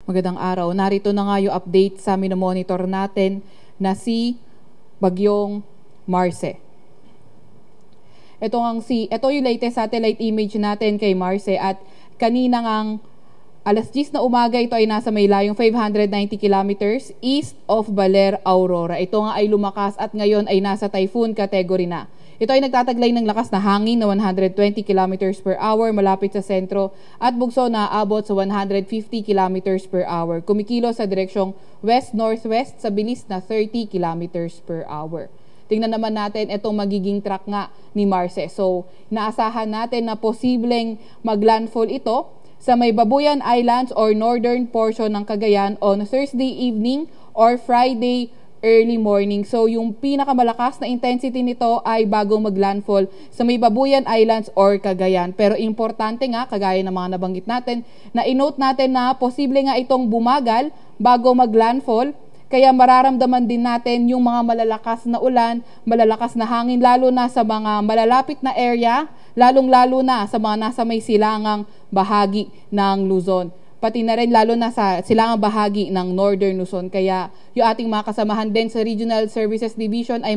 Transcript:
Magandang araw. Narito na nga yung update sa minomonitor natin na si Bagyong Marce. Ito yung latest satellite image natin kay Marce at kanina ngang alas 10 na umaga ito ay nasa may layong 590 kilometers east of Baler, Aurora. Ito nga ay lumakas at ngayon ay nasa typhoon category na. Ito ay nagtataglay ng lakas na hangin na 120 kilometers per hour malapit sa sentro at bugso na aabot sa 150 kilometers per hour. Kumikilo sa direksyong west-northwest sa bilis na 30 kilometers per hour. Tingnan naman natin itong magiging track nga ni Marce. So, naasahan natin na posibleng maglandfall ito sa may Babuyan Islands or northern portion ng Cagayan on Thursday evening or Friday early morning. So, yung pinakamalakas na intensity nito ay bago maglandfall sa may Babuyan Islands or Cagayan. Pero importante nga, kagaya ng mga nabanggit natin, na inote natin na posible nga itong bumagal bago maglandfall. Kaya mararamdaman din natin yung mga malalakas na ulan, malalakas na hangin, lalo na sa mga malalapit na area, lalong-lalo na sa mga nasa may silangang bahagi ng Luzon. Pati na rin lalo na sa silangang bahagi ng Northern Luzon. Kaya yung ating mga kasamahan din sa Regional Services Division ay